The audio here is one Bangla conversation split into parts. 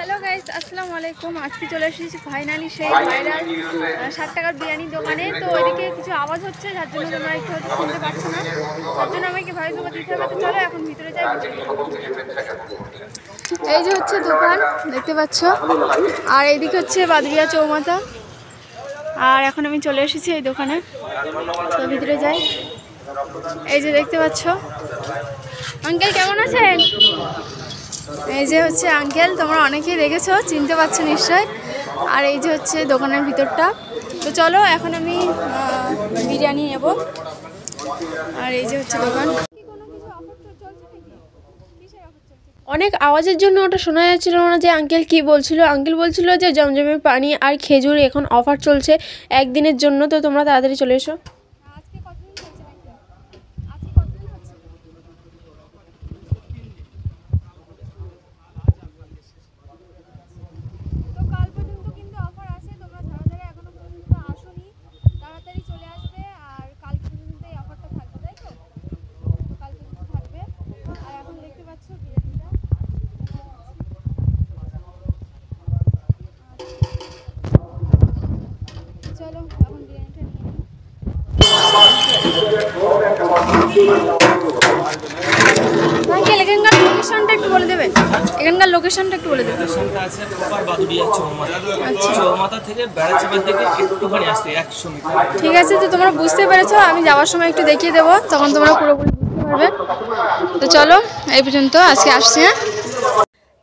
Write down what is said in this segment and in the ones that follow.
হ্যালো গাইস, আসসালামু আলাইকুম। আজকে চলে এসেছি ফাইনালি সেই ভাইরাল 60 টাকার বিরিয়ানির দোকানে। তো ওইদিকে কিছু আওয়াজ হচ্ছে, যার জন্য তোমরা একটু হয়তো শুনতে পাচ্ছ না, তার জন্য আমাকে ভয়েস ওভার দিতে হবে। তো চলো এখন ভিতরে যাই। এই যে হচ্ছে দোকান, দেখতে পাচ্ছ, আর এইদিকে হচ্ছে বাদুড়িয়া চৌমাথা। আর এখন আমি চলে এসেছি এই দোকানে, তো ভিতরে যাই। এই যে দেখতে পাচ্ছ, আঙ্কেল কেমন আছেন? এই যে হচ্ছে আঙ্কেল, তোমরা অনেকেই দেখেছো, চিনতে পারছো নিশ্চয়। আর এই যে হচ্ছে দোকানের ভিতরটা। তো চলো এখন আমি বিরিয়ানি নেব। আর এই যে হচ্ছে দোকান। অনেক আওয়াজের জন্য ওটা শোনা যাচ্ছিল না যে আঙ্কেল কি বলছিল। আঙ্কেল বলছিল যে জমজমের পানি আর খেজুর এখন অফার চলছে একদিনের জন্য, তো তোমরা তাড়াতাড়ি চলে এসো। চলো এখন বিরিয়ানিটা নিয়ে এখানকার লোকেশনটা একটু বলে দেবেন। এখানকার লোকেশনটা একটু বলে দেবেন। লোকেশনটা আছে প্রপার বাদুড়িয়া চৌমাথা। চৌমাথা থেকে বেড়াচাপার দিকে একটুখানি আসতে 100 মিটার। ঠিক আছে, তো তোমরা বুঝতে পেরেছো, আমি যাওয়ার সময় একটু দেখিয়ে দেবো, তখন তোমরা পুরোপুরি বুঝতে পারবে। তো চলো এই পর্যন্ত আজকে আসছি। হ্যাঁ,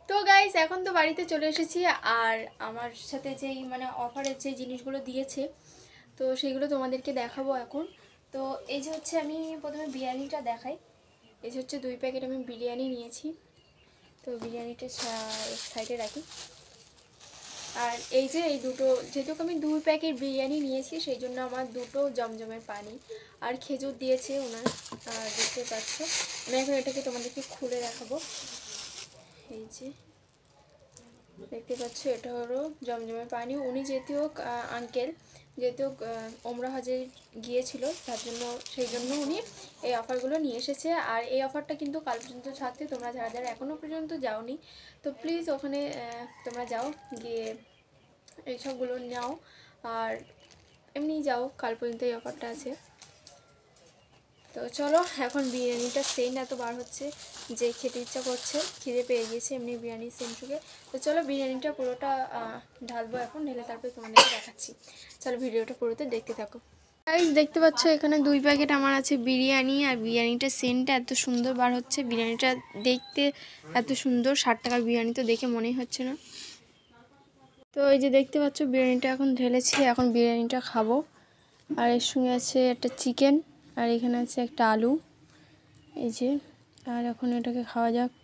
তো গাইস এখন তো বাড়িতে চলে এসেছি। আর আমার সাথে যেই অফারের যে জিনিসগুলো দিয়েছে, তো সেইগুলো তোমাদেরকে দেখাবো এখন। তো এই যে হচ্ছে আমি প্রথমে বিরিয়ানিটা দেখাই। এই যে হচ্ছে 2 প্যাকেট আমি বিরিয়ানি নিয়েছি। তো বিরিয়ানিটা সাইডে রাখি। আর এই যে এই দুটো, যেহেতু আমি 2 প্যাকেট বিরিয়ানি নিয়েছি, সেই জন্য আমার 2টো জমজমের পানি আর খেজুর দিয়েছে ওনার। আর দেখতে পাচ্ছ, আমি এখন এটাকে তোমাদেরকে খুলে দেখাবো। এই যে দেখতে পাচ্ছ, এটা হলো জমজমের পানি। উনি যেহেতু আঙ্কেল যেহেতু ওমরা হজে গিয়েছিল, তার জন্য সেই জন্য উনি এই অফারগুলো নিয়ে এসেছে। আর এই অফারটা কিন্তু কাল পর্যন্ত থাকতে, তোমরা যারা যারা এখনও পর্যন্ত যাওনি, তো প্লিজ ওখানে তোমরা যাও, গিয়ে এইসবগুলো নাও। আর এমনি যাও, কাল পর্যন্ত এই অফারটা আছে। তো চলো এখন বিরিয়ানিটা সেন্ট এত বার হচ্ছে যে খেতে ইচ্ছা করছে, খিদে পেয়ে গিয়েছে এমনি বিরিয়ানির সেন্ট শুকে। তো চলো বিরিয়ানিটা পুরোটা ঢালবো এখন, ঢেলে তারপরে তোমাদেরকে দেখাচ্ছি। চলো ভিডিওটা পুরোতে দেখতে থাকো। গাইস দেখতে পাচ্ছ, এখানে 2 প্যাকেট আমার আছে বিরিয়ানি। আর বিরিয়ানিটা সেন্টটা এত সুন্দর বার হচ্ছে, বিরিয়ানিটা দেখতে এত সুন্দর। 60 টাকার বিরিয়ানি তো দেখে মনেই হচ্ছে না। তো এই যে দেখতে পাচ্ছ বিরিয়ানিটা এখন ঢেলেছি, এখন বিরিয়ানিটা খাবো। আর এর সঙ্গে আছে একটা চিকেন, আর এখানে আছে একটা আলু। এই যে, আর এখন এটাকে খাওয়া যাক।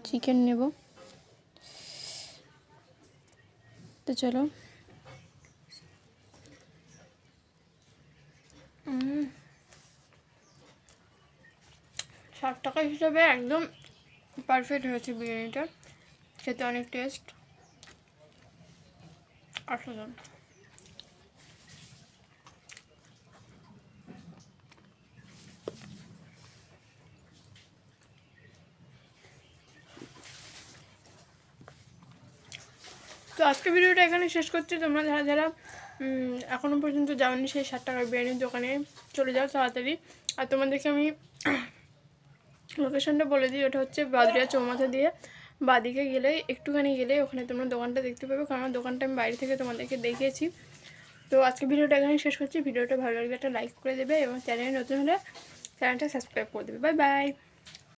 চিকেন নেব, তো চলো। 60 টাকা হিসাবে একদম পারফেক্ট হয়েছে বিরিয়ানিটা, খেতে অনেক টেস্ট। অসাধারণ। তো আজকে ভিডিওটা এখানে শেষ করছি। তোমরা যারা যারা এখনও পর্যন্ত যাওনি, সেই 60 টাকার বিরিয়ানির দোকানে চলে যাও তাড়াতাড়ি। আর তোমাদেরকে আমি লোকেশনটা বলে দিই, ওটা হচ্ছে বাদুড়িয়া চৌমাথা দিয়ে বাদিকে গেলে, একটুখানি গেলে ওখানে তোমরা দোকানটা দেখতে পাবে, কারণ দোকানটা আমি বাইরে থেকে তোমাদেরকে দেখিয়েছি। তো আজকে ভিডিওটা এখানে শেষ করছি। ভিডিওটা ভালো লাগলে একটা লাইক করে দেবে, এবং চ্যানেলে নতুন হলে চ্যানেলটা সাবস্ক্রাইব করে দেবে। Bye bye.